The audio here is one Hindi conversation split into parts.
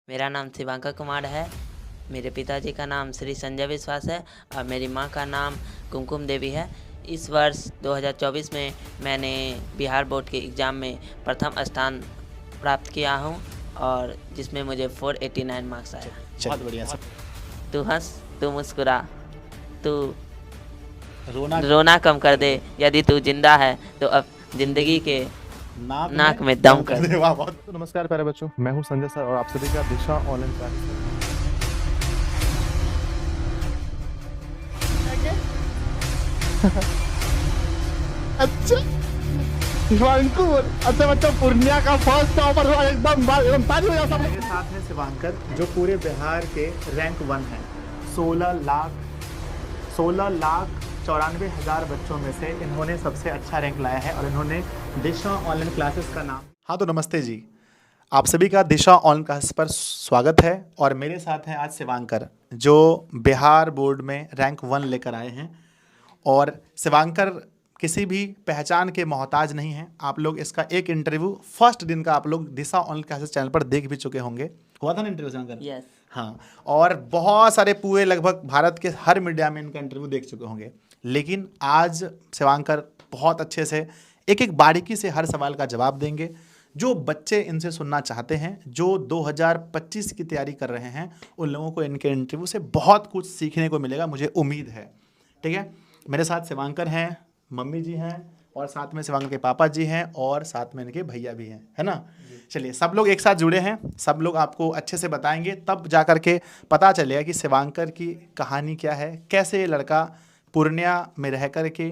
मेरा नाम शिवांकर कुमार है। मेरे पिताजी का नाम श्री संजय विश्वास है और मेरी माँ का नाम कुमकुम देवी है। इस वर्ष 2024 में मैंने बिहार बोर्ड के एग्ज़ाम में प्रथम स्थान प्राप्त किया हूँ और जिसमें मुझे 489 मार्क्स आया। बहुत बढ़िया सब। तू हंस, तू मुस्कुरा, तू रोना रोना कम कर दे, यदि तू जिंदा है तो अब जिंदगी के नाक में दम कर दे। वाह, बहुत तो नमस्कार प्यारे बच्चों, मैं हूं संजय सर और आप सभी का दिशा ऑनलाइन क्लासेस अच्छा अच्छा बच्चों, पूर्णिया का फर्स्ट टॉपर हुआ, एकदम ताली बजाओ सब। मेरे साथ है शिवांकर जो पूरे बिहार के रैंक 1 है। 16,94,000 बच्चों में से इन्होंने सबसे अच्छा रैंक लाया है और इन्होंने दिशा ऑनलाइन क्लासेस का नाम। हाँ तो नमस्ते जी, आप सभी का दिशा ऑनलाइन क्लासेस पर स्वागत है और मेरे साथ हैं आज शिवांकर जो बिहार बोर्ड में रैंक 1 लेकर आए हैं। और शिवांकर किसी भी पहचान के मोहताज नहीं हैं। आप लोग इसका एक इंटरव्यू फर्स्ट दिन का आप लोग दिशा ऑनलाइन क्लासेस चैनल पर देख भी चुके होंगे। हुआ था ना इंटरव्यू शिवांकर? यस। हाँ, और बहुत सारे पूरे लगभग भारत के हर मीडिया में इनका इंटरव्यू देख चुके होंगे। लेकिन आज शिवांकर बहुत अच्छे से एक एक बारीकी से हर सवाल का जवाब देंगे जो बच्चे इनसे सुनना चाहते हैं, जो 2025 की तैयारी कर रहे हैं। उन लोगों को इनके इंटरव्यू से बहुत कुछ सीखने को मिलेगा, मुझे उम्मीद है। ठीक है, मेरे साथ शिवांकर हैं, मम्मी जी हैं और साथ में शिवांकर के पापा जी हैं और साथ में इनके भैया भी हैं, है ना। चलिए, सब लोग एक साथ जुड़े हैं, सब लोग आपको अच्छे से बताएंगे, तब जा कर के पता चलेगा कि शिवांकर की कहानी क्या है, कैसे ये लड़का पूर्णिया में रह कर के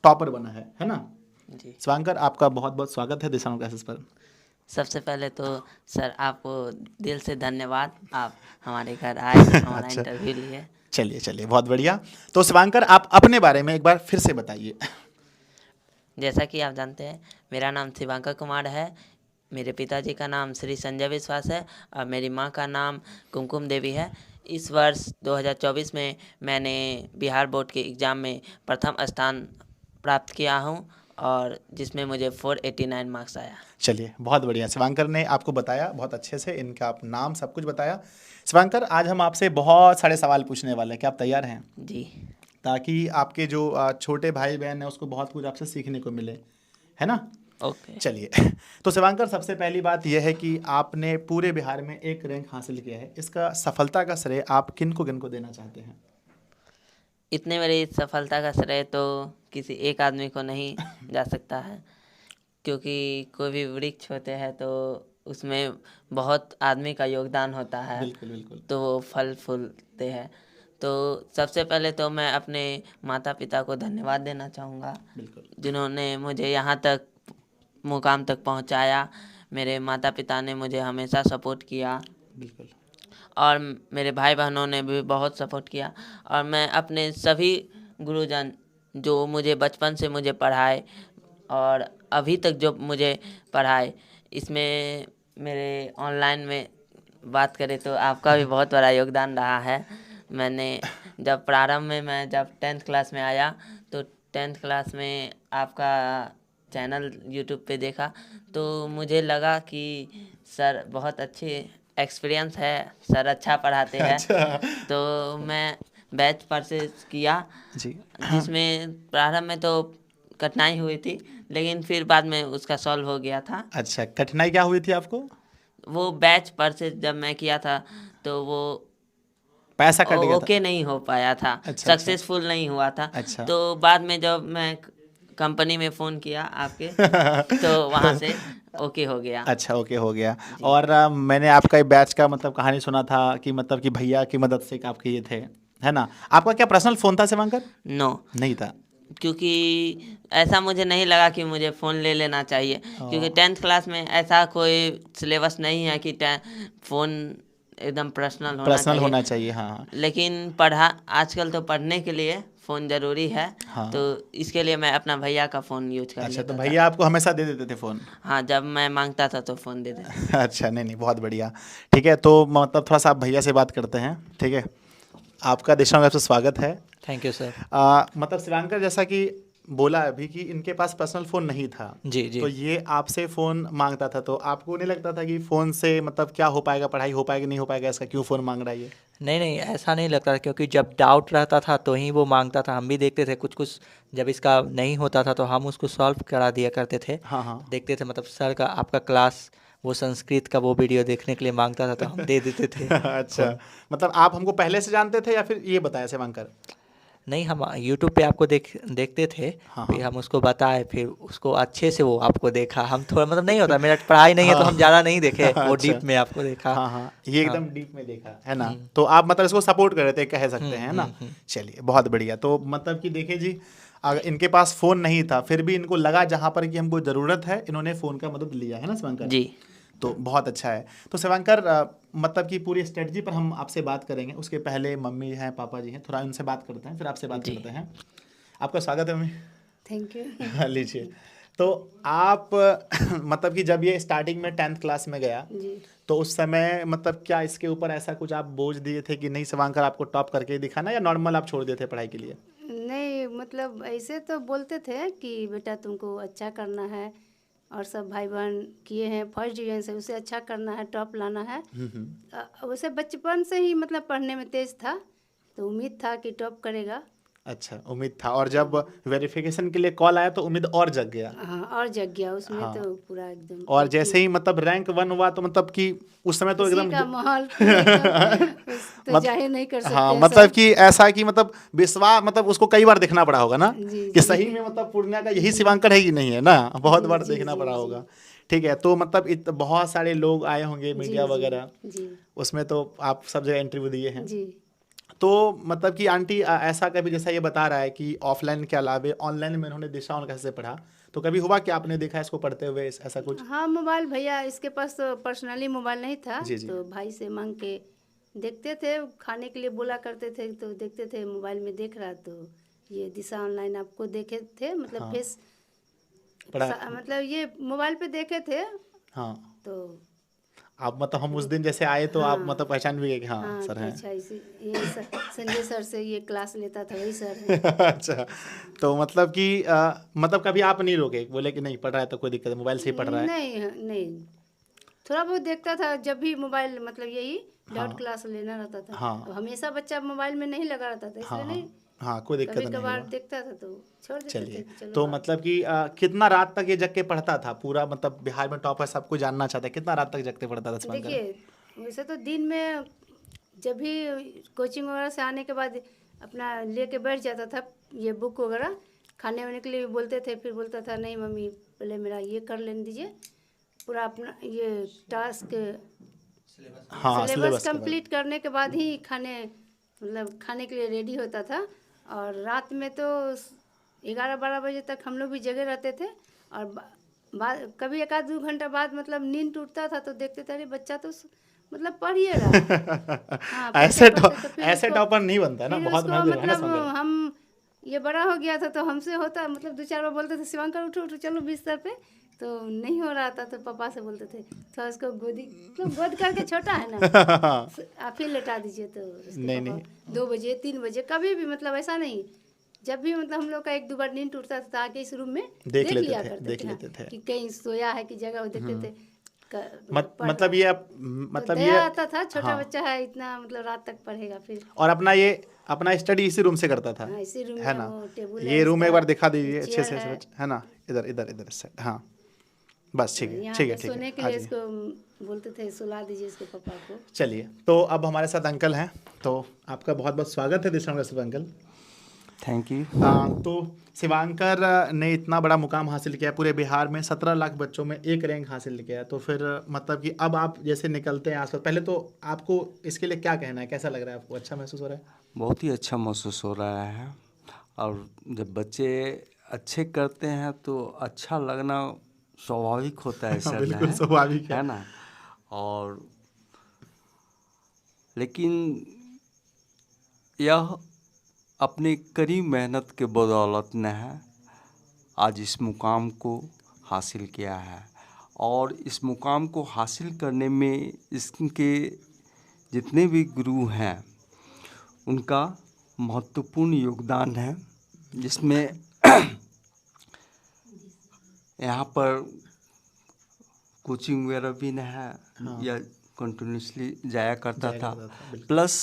टॉपर बना है ना। जी, शिवांकर, आपका बहुत बहुत स्वागत है दिशा क्लासेस पर। सबसे पहले तो सर आपको दिल से धन्यवाद, आप हमारे घर आए, हमारा अच्छा। इंटरव्यू लिए। चलिए, बहुत बढ़िया। तो शिवांकर, आप अपने बारे में एक बार फिर से बताइए। जैसा कि आप जानते हैं, मेरा नाम शिवांकर कुमार है। मेरे पिताजी का नाम श्री संजय विश्वास है और मेरी माँ का नाम कुमकुम देवी है। इस वर्ष 2024 में मैंने बिहार बोर्ड के एग्ज़ाम में प्रथम स्थान प्राप्त किया हूँ और जिसमें मुझे 489 मार्क्स आया। चलिए, बहुत बढ़िया। शिवांकर ने आपको बताया बहुत अच्छे से, इनका आप नाम सब कुछ बताया। शिवांकर, आज हम आपसे बहुत सारे सवाल पूछने वाले हैं, क्या आप तैयार हैं? जी, ताकि आपके जो छोटे भाई बहन हैं उसको बहुत कुछ आपसे सीखने को मिले, है ना। ओके। चलिए, तो शिवांकर, सबसे पहली बात यह है कि आपने पूरे बिहार में एक रैंक हासिल किया है। इसका सफलता का श्रेय आप किन को देना चाहते हैं? इतने बड़ी सफलता का श्रेय तो किसी एक आदमी को नहीं जा सकता है, क्योंकि कोई भी वृक्ष होते हैं तो उसमें बहुत आदमी का योगदान होता है, बिल्कुल बिल्कुल। तो वो फल फूलते हैं। तो सबसे पहले तो मैं अपने माता पिता को धन्यवाद देना चाहूँगा, बिल्कुल जिन्होंने मुझे यहाँ तक मुकाम तक पहुँचाया। मेरे माता पिता ने मुझे हमेशा सपोर्ट किया बिल्कुल। और मेरे भाई बहनों ने भी बहुत सपोर्ट किया। और मैं अपने सभी गुरुजन जो मुझे बचपन से मुझे पढ़ाए और अभी तक जो मुझे पढ़ाए, इसमें मेरे ऑनलाइन में बात करें तो आपका भी बहुत बड़ा योगदान रहा है। मैंने जब प्रारंभ में मैं जब 10th क्लास में आया तो 10th क्लास में आपका चैनल यूट्यूब पे देखा तो मुझे लगा कि सर बहुत अच्छे एक्सपीरियंस है, सर अच्छा पढ़ाते हैं। अच्छा। तो मैं बैच परचेज किया, जी। जिसमें प्रारंभ में तो कठिनाई हुई थी, लेकिन फिर बाद में उसका सॉल्व हो गया था। अच्छा, कठिनाई क्या हुई थी आपको? वो बैच परचेज जब मैं किया था तो वो पैसा कट गया था? ओके नहीं हो पाया था, अच्छा। सक्सेसफुल नहीं हुआ था। अच्छा। तो बाद में जब मैं कंपनी में फ़ोन किया आपके तो वहाँ से ओके हो गया। अच्छा, ओके हो गया। और मैंने आपका ये बैच का मतलब कहानी सुना था कि मतलब कि भैया की मदद से आपके ये थे, है ना। आपका क्या पर्सनल फ़ोन था शिवांकर? नो, नहीं था। क्योंकि ऐसा मुझे नहीं लगा कि मुझे फ़ोन ले लेना चाहिए, क्योंकि 10th क्लास में ऐसा कोई सिलेबस नहीं है कि फ़ोन एकदम पर्सनल होना चाहिए। हाँ। लेकिन आजकल तो पढ़ने के लिए फ़ोन ज़रूरी है। हाँ। तो इसके लिए मैं अपना भैया का फ़ोन यूज कर अच्छा, लेता तो था। भैया आपको हमेशा दे देते थे फ़ोन? हाँ, जब मैं मांगता था तो फ़ोन दे देते। अच्छा, नहीं, बहुत बढ़िया। ठीक है, तो मतलब थोड़ा सा आप भैया से बात करते हैं, ठीक है। आपका दिशा में आपसे स्वागत है। Thank you sir. मतलब शिवांकर, जैसा कि बोला अभी कि इनके पास पर्सनल फ़ोन नहीं था। जी जी। तो ये आपसे फ़ोन मांगता था, तो आपको नहीं लगता था कि फ़ोन से मतलब क्या हो पाएगा, पढ़ाई हो पाएगी नहीं हो पाएगा, इसका क्यों फ़ोन मांग रहा है ये? नहीं नहीं, ऐसा नहीं लगता था, क्योंकि जब डाउट रहता था तो ही वो मांगता था। हम भी देखते थे कुछ कुछ, जब इसका नहीं होता था तो हम उसको सॉल्व करा दिया करते थे। हाँ हाँ। देखते थे, मतलब सर का आपका क्लास वो संस्कृत का वो वीडियो देखने के लिए मांगता था तो हम दे देते थे अच्छा, फ़ोन। मतलब आप हमको पहले से जानते थे या फिर ये बताया शिवांकर? नहीं, हम यूट्यूब पे आपको देखते थे, हाँ फिर हाँ। हम उसको बताए, फिर उसको अच्छे से वो आपको देखा। हम थोड़ा मतलब नहीं होता, मेरा पढ़ाई नहीं है तो हम ज़्यादा नहीं देखे, वो अच्छा। डीप में आपको देखा। हाँ हाँ, ये हाँ। एकदम डीप में देखा है ना, तो आप मतलब इसको सपोर्ट कर रहे थे, कह सकते हैं ना। चलिए बहुत बढ़िया। तो मतलब कि देखिए जी, अगर इनके पास फ़ोन नहीं था फिर भी इनको लगा जहाँ पर कि हमको ज़रूरत है, इन्होंने फ़ोन का मदद लिया है ना शिवांकर? जी। तो बहुत अच्छा है। तो शिवांकर मतलब कि पूरी स्ट्रेटजी पर हम आपसे बात करेंगे, उसके पहले मम्मी हैं पापा जी हैं, थोड़ा उनसे बात करते हैं फिर आपसे बात जी। करते हैं। आपका स्वागत है मम्मी। Thank you. लीजिए। तो आप मतलब कि जब ये स्टार्टिंग में 10th क्लास में गया जी। तो उस समय मतलब क्या इसके ऊपर ऐसा कुछ आप बोझ दिए थे कि नहीं शिवांकर आपको टॉप करके ही दिखाना, या नॉर्मल आप छोड़ दिए थे पढ़ाई के लिए? नहीं, मतलब ऐसे तो बोलते थे कि बेटा तुमको अच्छा करना है, और सब भाई बहन किए हैं फर्स्ट डिवीजन से, उसे अच्छा करना है, टॉप लाना है। उसे बचपन से ही मतलब पढ़ने में तेज था, तो उम्मीद था कि टॉप करेगा। अच्छा, उम्मीद था, और जब वेरिफिकेशन के लिए कॉल आया तो उम्मीद और जग गया। हाँ, और जग गया उसमें। हाँ। तो पूरा एकदम और जैसे ही मतलब रैंक 1 हुआ तो मतलब कि उस समय तो खुशी एकदम का माहौल पूरा एकदम, तो जाहिर नहीं कर सकते हाँ, हैं मतलब सब। कि ऐसा कि मतलब विश्वास, मतलब उसको कई बार देखना पड़ा होगा ना जी, कि जी। सही में मतलब पूर्णिया का यही शिवांकर है कि नहीं है ना, बहुत बार जी, देखना जी, पड़ा जी। होगा। ठीक है, तो मतलब बहुत सारे लोग आए होंगे जी, मीडिया जी, वगैरह, जी, उसमें तो आप सब जगह इंटरव्यू दिए हैं। जी। तो मतलब कि आंटी ऐसा कभी, जैसा ये बता रहा है कि ऑफलाइन के अलावे ऑनलाइन में उन्होंने दिशा उनका से पढ़ा, तो कभी हुआ कि आपने देखा इसको पढ़ते हुए ऐसा कुछ? हाँ, मोबाइल भैया इसके पास तो पर्सनली मोबाइल नहीं था, जी जी। तो भाई से मांग के देखते थे, खाने के लिए बोला करते थे तो देखते थे मोबाइल में देख रहा, तो ये दिशा ऑनलाइन आपको देखे थे, मतलब हाँ। फेस पढ़ा। मतलब ये मोबाइल पे देखे थे, हाँ, तो आप मतलब हम उस दिन जैसे आए तो आप हाँ मतलब पहचान भी गए कि हाँ हाँ, सर कि हैं। अच्छा इसी ये संजय सर से ये क्लास लेता था, वही सर है। अच्छा, तो मतलब कि मतलब कभी आप नहीं रोके, बोले कि नहीं पढ़ रहा है तो कोई दिक्कत है, मोबाइल से ही पढ़ रहा है? नहीं नहीं, थोड़ा बहुत देखता था जब भी मोबाइल, मतलब यही डाउट हाँ क्लास लेना रहता था। हाँ अब हमेशा बच्चा मोबाइल में नहीं लगा रहता था, हाँ इसलिए हाँ नहीं, हाँ, कोई दिक्कत कभी नहीं कभार हुआ। देखता था तो छोड़ देते थे चलिए, कि चलो तो आप। मतलब कि कितना रात तक ये जग के पढ़ता था पूरा, मतलब बिहार में टॉप है सबको जानना चाहता है, कितना रात तक जगते पढ़ता था शिवांकर? देखिए, वैसे तो दिन में जब भी कोचिंग वगैरह से आने के बाद अपना लेके बैठ जाता था, ये बुक वगैरह खाने वाने के लिए भी बोलते थे, फिर बोलता था नहीं मम्मी पहले मेरा ये कर लेने दीजिए, पूरा अपना ये टास्क हाँ, सिलेबस सिलेबस के बारे कंप्लीट करने के बाद ही खाने के लिए रेडी होता था। और रात में तो 11-12 बजे तक हम लोग भी जगे रहते थे, और कभी 1-2 घंटा बाद मतलब नींद टूटता था तो देखते थे अरे बच्चा तो मतलब पढ़ ही रहा है। में। हाँ, ऐसे पढ़ते पढ़ते तो ऐसे टॉपर नहीं बनता है ना, फिर बहुत उसको मेहनत है ना मतलब शिवांकर? हम ये बड़ा हो गया था तो हमसे होता, मतलब 2-4 बार बोलते थे शिवांकर उठो उठो चलो बिस्तर पे, तो नहीं हो रहा था तो पापा से बोलते थे थोड़ा इसको गोदी, मतलब गोद करके, छोटा है ना, आप ही लेटा दीजिए, तो उसके नहीं पापा नहीं, 2 बजे 3 बजे कभी भी, मतलब ऐसा नहीं, जब भी मतलब हम लोग का 1-2 बार नींद टूटता था तो आके इस रूम में देख लेते लिया थे, करते देख थे, हाँ, लेते थे। कि कहीं सोया है कि जगह, वो देखते थे पढ़ मतलब रहा। ये तो मतलब दया ये आता था, छोटा हाँ, बच्चा है इतना मतलब रात तक पढ़ेगा फिर। और अपना स्टडी इसी रूम से करता था, हाँ, इसी रूम है में ना? वो टेबल है ये रूम एक इसका, बार दिखा दीजिए अच्छे चेयर से है, है ना, इधर इधर इधर से, हाँ बस, तो ठीक है यहाँ ठीक है पे ठीक है, सोने के हाँ लिए जी। इसको बोलते थे सुला दीजिए इसके पापा को। चलिए, तो अब हमारे साथ अंकल हैं, तो आपका बहुत बहुत स्वागत है दिशा अंकल। Thank you. तो शिवांकर ने इतना बड़ा मुकाम हासिल किया, पूरे बिहार में 17 लाख बच्चों में एक रैंक हासिल किया, तो फिर मतलब कि अब आप जैसे निकलते हैं आसपास, पहले तो आपको इसके लिए क्या कहना है, कैसा लग रहा है आपको, अच्छा महसूस हो रहा है? बहुत ही अच्छा महसूस हो रहा है, और जब बच्चे अच्छे करते हैं तो अच्छा लगना स्वाभाविक होता है सर, बिल्कुल स्वाभाविक है है। ना। और लेकिन यह अपनी कड़ी मेहनत के बदौलत ने है आज इस मुकाम को हासिल किया है, और इस मुकाम को हासिल करने में इसके जितने भी गुरु हैं उनका महत्वपूर्ण योगदान है, जिसमें यहाँ पर कोचिंग वगैरह भी नहीं है, या कंटिन्यूसली जाया करता था। प्लस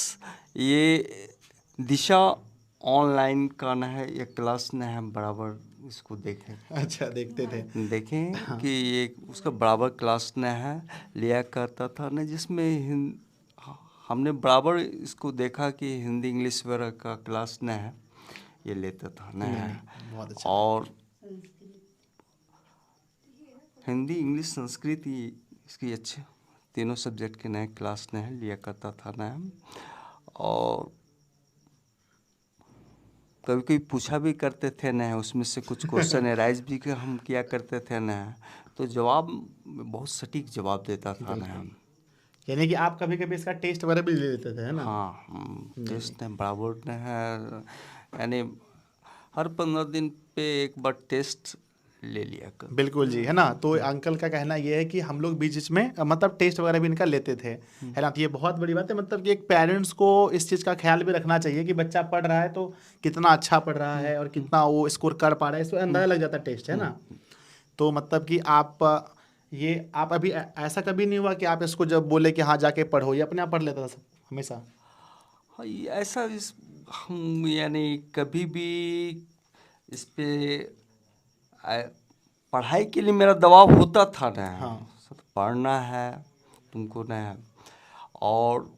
ये दिशा ऑनलाइन का न है, ये क्लास न है, बराबर इसको देखें। अच्छा, देखते थे। देखें कि ये उसका बराबर क्लास न है, लिया करता था न, जिसमें हमने बराबर इसको देखा कि हिंदी इंग्लिश वगैरह का क्लास न है, ये लेता था न है। बहुत अच्छा। और हिंदी इंग्लिश संस्कृत इसकी अच्छे तीनों सब्जेक्ट के नए क्लास न है, लिया करता था न। और कभी कभी पूछा भी करते थे न, उसमें से कुछ क्वेश्चन एराइज भी हम किया करते थे न, तो जवाब बहुत सटीक जवाब देता था न। यानी कि आप कभी कभी इसका टेस्ट वगैरह भी ले लेते थे, है ना? हाँ, टेस्ट न बराबर न है, यानी हर 15 दिन पे एक बार टेस्ट ले लिया कर। बिल्कुल जी, है ना। तो अंकल का कहना ये है कि हम लोग बीच बीच में मतलब टेस्ट वगैरह भी इनका लेते थे, है ना। तो ये बहुत बड़ी बात है, मतलब कि एक पेरेंट्स को इस चीज़ का ख्याल भी रखना चाहिए कि बच्चा पढ़ रहा है तो कितना अच्छा पढ़ रहा है और कितना वो स्कोर कर पा रहा है, इसमें अंदाजा लग जाता है टेस्ट, है ना। तो मतलब कि आप अभी ऐसा कभी नहीं हुआ कि आप इसको जब बोले कि हाँ जाके पढ़ो, ये अपने आप पढ़ लेता था सब हमेशा? हाँ, ऐसा हम यानी कभी भी इस पे पढ़ाई के लिए मेरा दबाव होता था ना। हाँ। पढ़ना है तुमको ना, और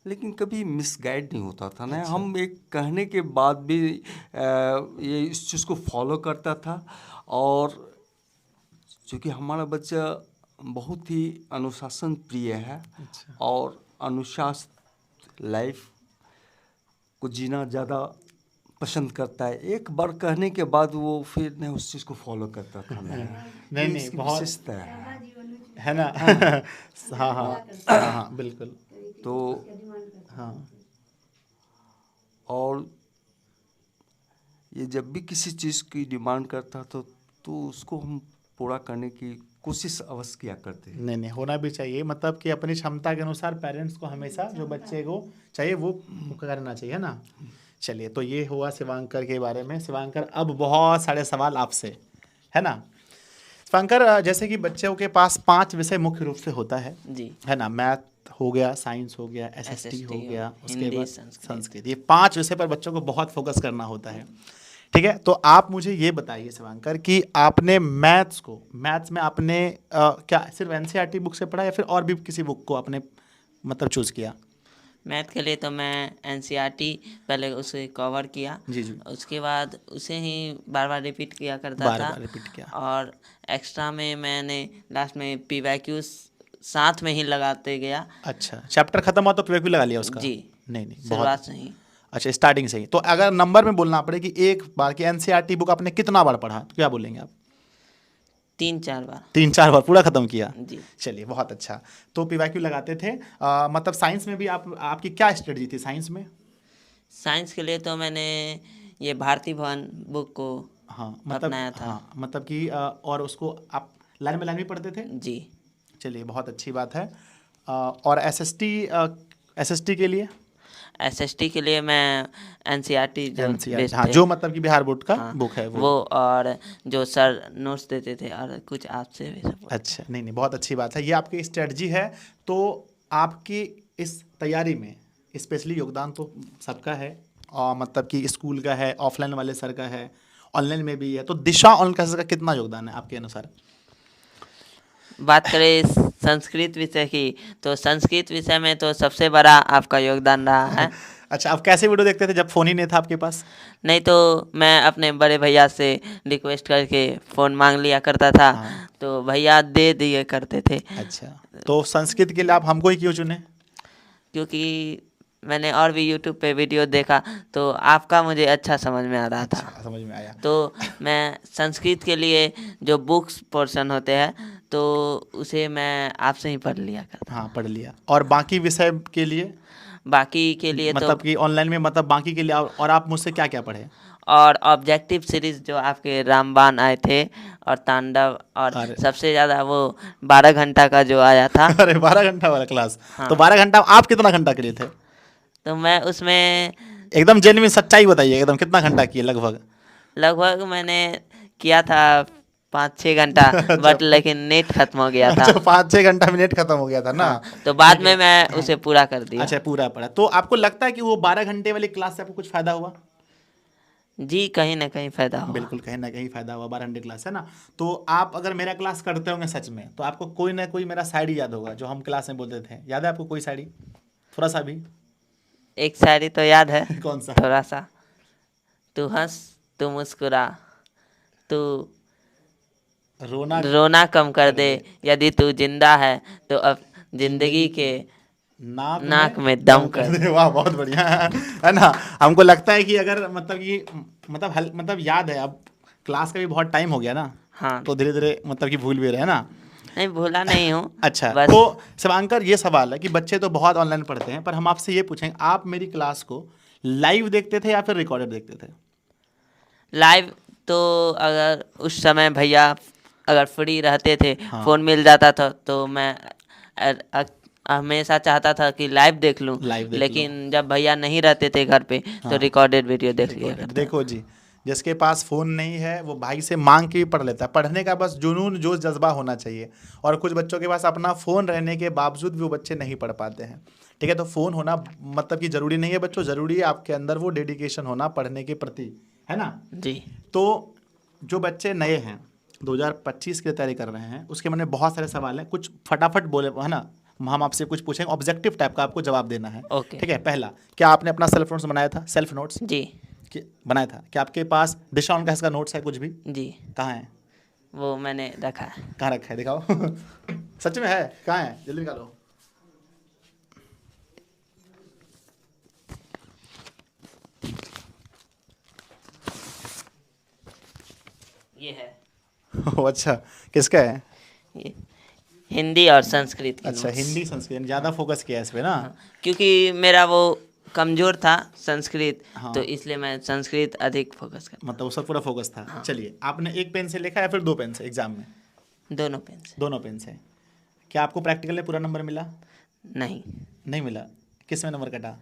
लेकिन कभी मिसगाइड नहीं होता था ना। हम एक कहने के बाद भी ये इस चीज़ को फॉलो करता था। और चूँकि हमारा बच्चा बहुत ही अनुशासन प्रिय है, और अनुशासन लाइफ को जीना ज़्यादा पसंद करता है। एक बार कहने के बाद वो फिर नहीं उस चीज़ को फॉलो करता था। नहीं, इसकी बहुत विशेषता है ना। हाँ हाँ हाँ हाँ, बिल्कुल। तो हाँ, और ये जब भी किसी चीज़ की डिमांड करता तो उसको हम पूरा करने की कोशिश अवश्य किया करते हैं। नहीं होना भी चाहिए, मतलब कि अपनी क्षमता के अनुसार पेरेंट्स को हमेशा जो बच्चे को चाहिए वो करना चाहिए, है ना। चलिए, तो ये हुआ शिवांकर के बारे में। शिवांकर, अब बहुत सारे सवाल आपसे, है ना। शिवांकर, जैसे कि बच्चों के पास 5 विषय मुख्य रूप से होता है जी। है ना। मैथ हो गया, साइंस हो गया, एसएसटी हो गया, उसके हिंदी, बाद संस्कृत। संस्कृत। ये 5 विषय पर बच्चों को बहुत फोकस करना होता है, ठीक है। तो आप मुझे ये बताइए शिवांकर कि आपने मैथ्स में आपने क्या सिर्फ एनसीईआरटी बुक से पढ़ा या फिर और भी किसी बुक को आपने मतलब चूज़ किया? मैथ के लिए तो मैं एनसीईआरटी पहले उसे कवर किया, जी जी, उसके बाद उसे ही बार बार रिपीट किया करता बार था। बार रिपीट किया। और एक्स्ट्रा में मैंने लास्ट में पीवाईक्यू साथ में ही लगाते गया। अच्छा, चैप्टर खत्म हुआ तो क्वेक लगा लिया उसका? जी, नहीं बहुत शुरुआत से ही। अच्छा, स्टार्टिंग से ही। तो अगर नंबर में बोलना पड़े कि एक बार की एनसीईआरटी बुक आपने कितना बार पढ़ा, तो क्या बोलेंगे आप? 3-4 बार। 3-4 बार पूरा खत्म किया? जी। चलिए, बहुत अच्छा। तो पीवाईक्यू लगाते थे। मतलब साइंस में भी आपकी क्या स्ट्रेटजी थी साइंस में? साइंस के लिए तो मैंने ये भारती भवन बुक को हाँ, मतलब अपनाया था। हाँ, मतलब कि और उसको आप लाइन में लाइन भी पढ़ते थे? जी। चलिए, बहुत अच्छी बात है। और एसएसटी के लिए? एसएसटी के लिए मैं एनसीईआरटी जो बेस्ड हाँ, थे, जो मतलब कि बिहार बोर्ड का हाँ, बुक है वो और जो सर नोट्स देते थे और कुछ आपसे भी सब। अच्छा, नहीं बहुत अच्छी बात है। ये आपकी स्ट्रेटजी है। तो आपकी इस तैयारी में स्पेशली योगदान तो सबका है, और मतलब कि स्कूल का है, ऑफलाइन वाले सर का है, ऑनलाइन में भी है। तो दिशा ऑनलाइन क्लासेस का कितना योगदान है आपके अनुसार? बात करें संस्कृत विषय की, तो संस्कृत विषय में तो सबसे बड़ा आपका योगदान रहा है। अच्छा, आप कैसे वीडियो देखते थे जब फ़ोन ही नहीं था आपके पास? नहीं तो मैं अपने बड़े भैया से रिक्वेस्ट करके फ़ोन मांग लिया करता था, तो भैया दे दिए करते थे। अच्छा, तो संस्कृत के लिए आप हमको ही क्यों चुने? क्योंकि मैंने और भी यूट्यूब पे वीडियो देखा तो आपका मुझे अच्छा समझ में आ रहा था। अच्छा, समझ में आया। तो मैं संस्कृत के लिए जो बुक्स पोर्शन होते हैं तो उसे मैं आपसे ही पढ़ लिया करता। हाँ, पढ़ लिया। और बाकी विषय के लिए? बाकी के लिए मतलब तो कि ऑनलाइन में, मतलब बाकी के लिए और आप मुझसे क्या क्या पढ़े? और ऑब्जेक्टिव सीरीज जो आपके रामबाण आए थे और तांडव, और अरे। सबसे ज़्यादा वो 12 घंटा का जो आया था। अरे, 12 घंटा वाला क्लास? हाँ। तो 12 घंटा आप कितना घंटा के लिए थे? तो मैं उसमें एकदम जेन्युइन सच्चाई बताइए, एकदम कितना घंटा किए लगभग? लगभग मैंने किया था 5-6 घंटा बट लेकिन नेट खत्म हो गया था। अच्छा 5-6 घंटा में नेट खत्म हो गया था ना। तो बाद में मैं उसे पूरा कर दिया। अच्छा पूरा पढ़ा। तो आपको लगता है कि वो 12 घंटे वाली क्लास से आपको कुछ फायदा हुआ? जी कहीं ना कहीं फायदा हुआ। बिल्कुल कहीं ना कहीं फायदा हुआ। 12 घंटे क्लास है ना। तो आप अगर मेरा क्लास करते होंगे सच में, तो आपको कोई ना कोई मेरा शायरी याद होगा जो हम क्लास में बोलते थे। याद है आपको कोई शायरी? थोड़ा सा भी। एक शायरी तो याद है कौन सा? थोड़ा सा। तू हंस, तू मुस्कुरा, तू रोना रोना कम कर दे, यदि तू जिंदा है तो अब जिंदगी के नाक में दम कर दे। वाह बहुत बढ़िया है ना। हमको लगता है कि अगर मतलब कि मतलब याद है। अब क्लास का भी बहुत टाइम हो गया ना, हाँ। तो धीरे धीरे मतलब कि भूल भी रहे हैं ना। नहीं भूला नहीं हूँ। अच्छा बस तो शिवांकर ये सवाल है कि बच्चे तो बहुत ऑनलाइन पढ़ते हैं, पर हम आपसे ये पूछेंगे, आप मेरी क्लास को लाइव देखते थे या फिर रिकॉर्डेड देखते थे? लाइव तो अगर उस समय भैया अगर फ्री रहते थे, हाँ। फ़ोन मिल जाता था तो मैं हमेशा चाहता था कि लाइव देख लूं। लाइव देख लेकिन जब भैया नहीं रहते थे घर पे तो रिकॉर्डेड वीडियो देख लिया करता था। देखो जी, जिसके पास फ़ोन नहीं है वो भाई से मांग के भी पढ़ लेता है। पढ़ने का बस जुनून जोश जज्बा होना चाहिए। और कुछ बच्चों के पास अपना फ़ोन रहने के बावजूद भी वो बच्चे नहीं पढ़ पाते हैं। ठीक है, तो फ़ोन होना मतलब कि ज़रूरी नहीं है बच्चों, ज़रूरी है आपके अंदर वो डेडिकेशन होना पढ़ने के प्रति, है ना। जी तो जो बच्चे नए हैं 2025 की तैयारी कर रहे हैं, उसके मन में बहुत सारे सवाल हैं, कुछ फटाफट बोले, है ना। हम आपसे कुछ पूछेंगे, ऑब्जेक्टिव टाइप का आपको जवाब देना है। ओके। ठीक है, पहला, क्या आपने अपना सेल्फ नोट्स बनाया था? सेल्फ नोट्स जी बनाया था? क्या आपके पास दिशा ऑन का नोट्स है कुछ भी? जी कहाँ है? वो मैंने रखा है। कहाँ रखा है दिखाओ सच में है? कहाँ है? जल्दी निकालो। ये है। अच्छा, किसका है? ये हिंदी और संस्कृत की अच्छा notes। हिंदी संस्कृत ज़्यादा फोकस किया है इस पे ना। क्योंकि मेरा वो कमजोर था संस्कृत, हाँ। तो इसलिए मैं संस्कृत अधिक फोकस कर। मतलब उस पर पूरा फोकस था। चलिए, आपने एक पेन से लिखा या फिर 2 पेन से एग्जाम में? दोनों पेन से। दोनों पेन से। क्या आपको प्रैक्टिकल में पूरा नंबर मिला? नहीं, नहीं मिला। किस में नंबर कटा?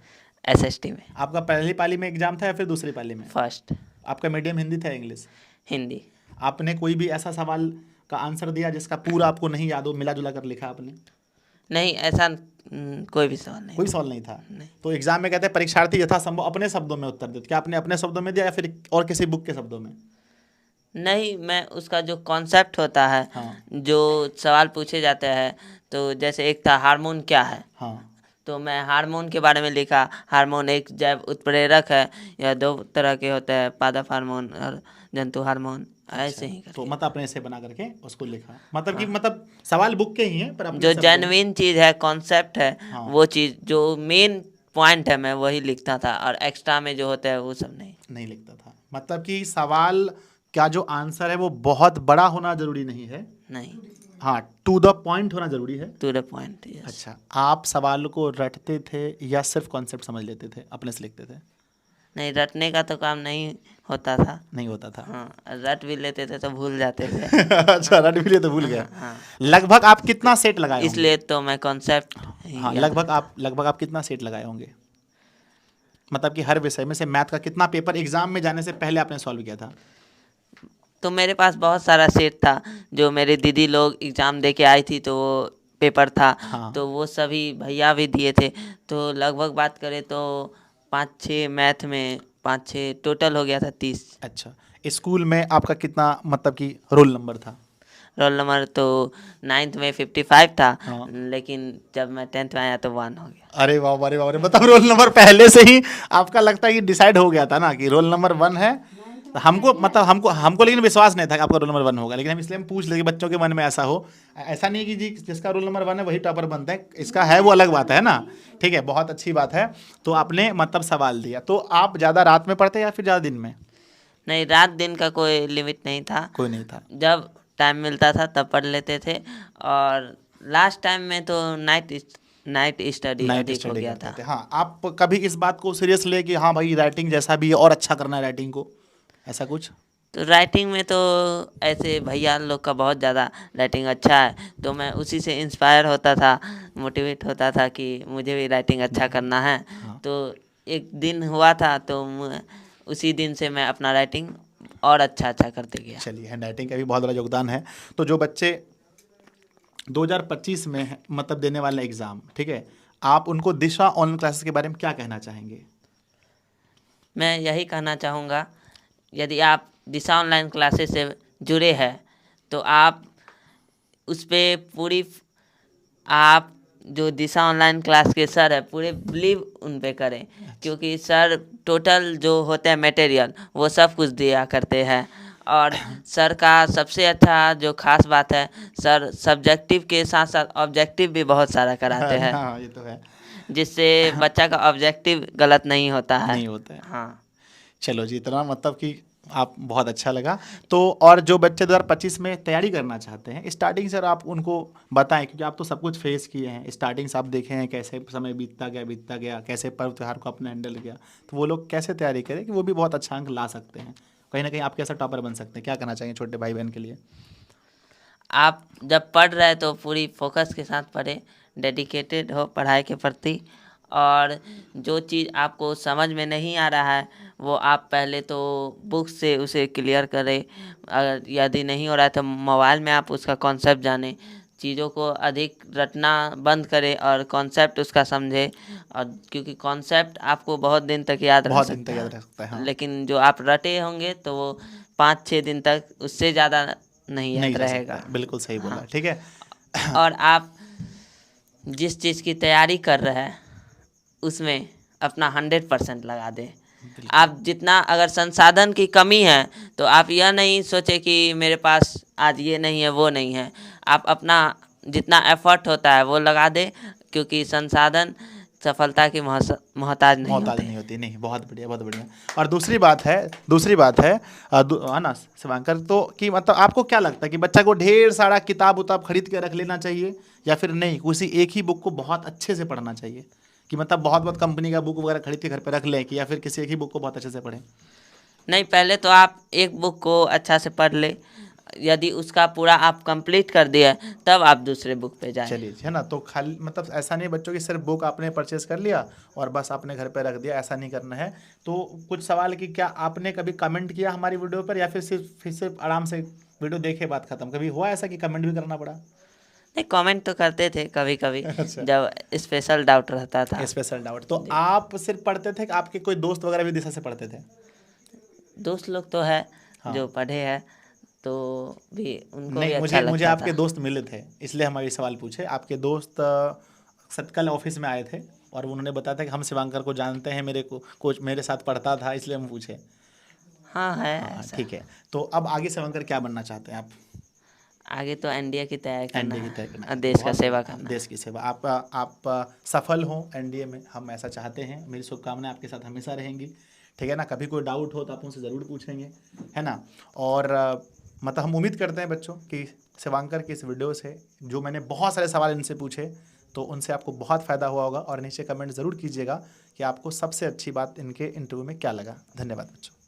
एसएसटी में। आपका पहली पाली में एग्जाम था या फिर दूसरी पाली में? फर्स्ट। आपका मीडियम हिंदी था इंग्लिश? हिंदी। आपने कोई भी ऐसा सवाल का आंसर दिया जिसका पूरा आपको नहीं याद हो, मिला जुला कर लिखा आपने? नहीं, ऐसा कोई भी सवाल नहीं। कोई सवाल नहीं था। नहीं। तो एग्जाम में कहते हैं परीक्षार्थी यथासंभव अपने शब्दों में उत्तर देते। क्या आपने अपने शब्दों में दिया या फिर और किसी बुक के शब्दों में? नहीं, मैं उसका जो कॉन्सेप्ट होता है, हाँ। जो सवाल पूछे जाते हैं, तो जैसे एक था हार्मोन क्या है, हाँ। तो मैं हार्मोन के बारे में लिखा। हार्मोन एक जैव उत्प्रेरक है। यह 2 तरह के होते हैं, पादप हार्मोन और जंतु हार्मोन। ऐसे ही तो मतलब अपने से बना करके उसको लिखा, मतलब कि मतलब सवाल बुक के ही हैं पर अपने जो शब्दों में। जेन्युइन चीज़ है, कॉन्सेप्ट है, हाँ। वो चीज़ जो मेन पॉइंट है मैं वही लिखता था, और एक्स्ट्रा में जो होता है वो सब नहीं। नहीं लिखता था। मतलब कि सवाल का जो आंसर है वो बहुत बड़ा होना जरूरी नहीं है। नहीं, हाँ, टू द पॉइंट होना जरूरी है। To the point. यस। अच्छा, आप सवाल को रटते थे या सिर्फ कॉन्सेप्ट समझ लेते थे, अपने से लिखते थे? नहीं, रटने का तो काम नहीं होता था। नहीं होता था। हाँ, रट भी लेते थे तो भूल जाते थे। अच्छा, रट भी लिए तो भूल गया। हाँ। लगभग आप कितना सेट लगाए होंगे? इसलिए तो मैं कॉन्सेप्ट। हाँ, लगभग आप कितना सेट लगाए होंगे? मतलब कि हर विषय में से मैथ का कितना पेपर एग्जाम में जाने से पहले आपने सॉल्व किया था? तो मेरे पास बहुत सारा सेट था। जो मेरी दीदी लोग एग्ज़ाम दे के आई थी तो वो पेपर था। हाँ। तो वो सभी भैया भी दिए थे। तो लगभग बात करें तो 5-6 मैथ में, 5-6 टोटल हो गया था 30। अच्छा, स्कूल में आपका कितना मतलब कि रोल नंबर था? रोल नंबर तो 9th में 55 था। हाँ। लेकिन जब मैं 10th में आया तो 1 हो गया। अरे वाह, अरे वाह, अरे मतलब रोल नंबर पहले से ही आपका लगता है कि डिसाइड हो गया था ना कि रोल नंबर 1 है। हमको मतलब हमको लेकिन विश्वास नहीं था कि आपका रोल नंबर 1 होगा, लेकिन हम इसलिए हम पूछ ले कि बच्चों के मन में ऐसा हो। ऐसा नहीं है कि जी जिसका रोल नंबर 1 है वही टॉपर बनता है, इसका है वो अलग बात है ना। ठीक है, बहुत अच्छी बात है। तो आपने मतलब सवाल दिया। तो आप ज़्यादा रात में पढ़ते या फिर ज़्यादा दिन में? नहीं, रात दिन का कोई लिमिट नहीं था। कोई नहीं था। जब टाइम मिलता था तब पढ़ लेते थे। और लास्ट टाइम में तो नाइट स्टडी अधिक हो गया था। हाँ, आप कभी इस बात को सीरियस ले कि हाँ भाई राइटिंग जैसा भी है और अच्छा करना है राइटिंग को, ऐसा कुछ? तो राइटिंग में तो ऐसे भैया लोग का बहुत ज़्यादा राइटिंग अच्छा है, तो मैं उसी से इंस्पायर होता था, मोटिवेट होता था कि मुझे भी राइटिंग अच्छा करना है। तो एक दिन हुआ था तो उसी दिन से मैं अपना राइटिंग और अच्छा करते गया। चलिए, हैंड राइटिंग का भी बहुत बड़ा योगदान है। तो जो बच्चे 2025 में मतलब देने वाले एग्ज़ाम, ठीक है, आप उनको दिशा ऑनलाइन क्लासेस के बारे में क्या कहना चाहेंगे? मैं यही कहना चाहूँगा, यदि आप दिशा ऑनलाइन क्लासेस से जुड़े हैं तो आप उस पे पूरी, आप जो दिशा ऑनलाइन क्लास के सर है पूरे बिलीव उन पे करें, क्योंकि सर टोटल जो होता है मटेरियल वो सब कुछ दिया करते हैं। और सर का सबसे अच्छा जो खास बात है, सर सब्जेक्टिव के साथ साथ ऑब्जेक्टिव भी बहुत सारा कराते हैं, हाँ, ये तो है। जिससे बच्चा का ऑब्जेक्टिव गलत नहीं होता है। नहीं होता है। हाँ। चलो जी, इतना मतलब कि आप बहुत अच्छा लगा। तो और जो बच्चे 2025 में तैयारी करना चाहते हैं, स्टार्टिंग से आप उनको बताएं, क्योंकि आप तो सब कुछ फेस किए हैं, स्टार्टिंग से आप देखे हैं कैसे समय बीतता गया, कैसे पर्व त्यौहार को आपने हैंडल किया। तो वो लोग कैसे तैयारी करें कि वो भी बहुत अच्छा अंक ला सकते हैं, कहीं ना कहीं आप कैसा टॉपर बन सकते हैं? क्या करना चाहिए छोटे भाई बहन के लिए? आप जब पढ़ रहे हैं तो पूरी फोकस के साथ पढ़ें, डेडिकेटेड हो पढ़ाई के प्रति। और जो चीज़ आपको समझ में नहीं आ रहा है वो आप पहले तो बुक से उसे क्लियर करें। अगर यदि नहीं हो रहा है तो मोबाइल में आप उसका कॉन्सेप्ट जानें, चीज़ों को अधिक रटना बंद करें और कॉन्सेप्ट उसका समझें। और क्योंकि कॉन्सेप्ट आपको बहुत दिन तक याद रह बहुत दिन तक सकता याद है, रह सकता है। हाँ, लेकिन जो आप रटे होंगे तो वो 5-6 दिन तक, उससे ज़्यादा नहीं नहीं याद रह रहेगा। सकता है। बिल्कुल सही बोला, ठीक है। और आप जिस चीज़ की तैयारी कर रहे हैं उसमें अपना 100% लगा दें। आप जितना, अगर संसाधन की कमी है तो आप यह नहीं सोचे कि मेरे पास आज ये नहीं है वो नहीं है। आप अपना जितना एफर्ट होता है वो लगा दें, क्योंकि संसाधन सफलता की मोहताज नहीं मोहताज होते। नहीं होती। नहीं, बहुत बढ़िया, बहुत बढ़िया। और दूसरी बात है है ना शिवांकर, तो कि मतलब आपको क्या लगता है कि बच्चा को ढेर सारा किताब उताब खरीद के रख लेना चाहिए या फिर नहीं, उसी एक ही बुक को बहुत अच्छे से पढ़ना चाहिए? कि मतलब बहुत बहुत कंपनी का बुक वगैरह खरीद के घर पे रख लें, कि या फिर किसी एक ही बुक को बहुत अच्छे से पढ़ें? नहीं, पहले तो आप एक बुक को अच्छा से पढ़ ले, यदि उसका पूरा आप कंप्लीट कर दिया तब आप दूसरे बुक पे जाएं। चलिए, है ना। तो खाली मतलब ऐसा नहीं बच्चों की सिर्फ बुक आपने परचेस कर लिया और बस आपने घर पे रख दिया, ऐसा नहीं करना है। तो कुछ सवाल कि क्या आपने कभी कमेंट किया हमारी वीडियो पर, या फिर सिर्फ आराम से वीडियो देखे बात खत्म? कभी हुआ ऐसा कि कमेंट भी करना पड़ा? नहीं, कमेंट तो करते थे कभी कभी अच्छा। जब स्पेशल डाउट रहता था। Special doubt. तो आप सिर्फ पढ़ते थे कि आपके कोई दोस्त वगैरह भी दिशा से पढ़ते थे? दोस्त लोग तो है हाँ। जो पढ़े हैं, तो भी उनको भी नहीं, अच्छा मुझे लगता आपके था। दोस्त मिले थे, इसलिए हमारे सवाल पूछे। आपके दोस्त कल ऑफिस में आए थे और उन्होंने बताया था कि हम शिवांकर को जानते हैं, मेरे को कोच मेरे साथ पढ़ता था, इसलिए हम पूछे। हाँ, है हाँ, ऐसा। ठीक है। तो अब आगे शिवांकर क्या बनना चाहते हैं आप? आगे तो एनडीए की तैयारी करना एनडीए की तैयारी करना है और है। देश का बहुत सेवा बढ़िया, करना है। देश की सेवा। आप सफल हों एनडीए में, हम ऐसा चाहते हैं। मेरी शुभकामनाएं आपके साथ हमेशा रहेंगी, ठीक है ना। कभी कोई डाउट हो तो आप उनसे ज़रूर पूछेंगे, है ना। और मतलब हम उम्मीद करते हैं बच्चों कि शिवांकर की इस वीडियो से जो मैंने बहुत सारे सवाल इनसे पूछे तो उनसे आपको बहुत फ़ायदा हुआ होगा। और नीचे कमेंट ज़रूर कीजिएगा कि आपको सबसे अच्छी बात इनके इंटरव्यू में क्या लगा। धन्यवाद बच्चों।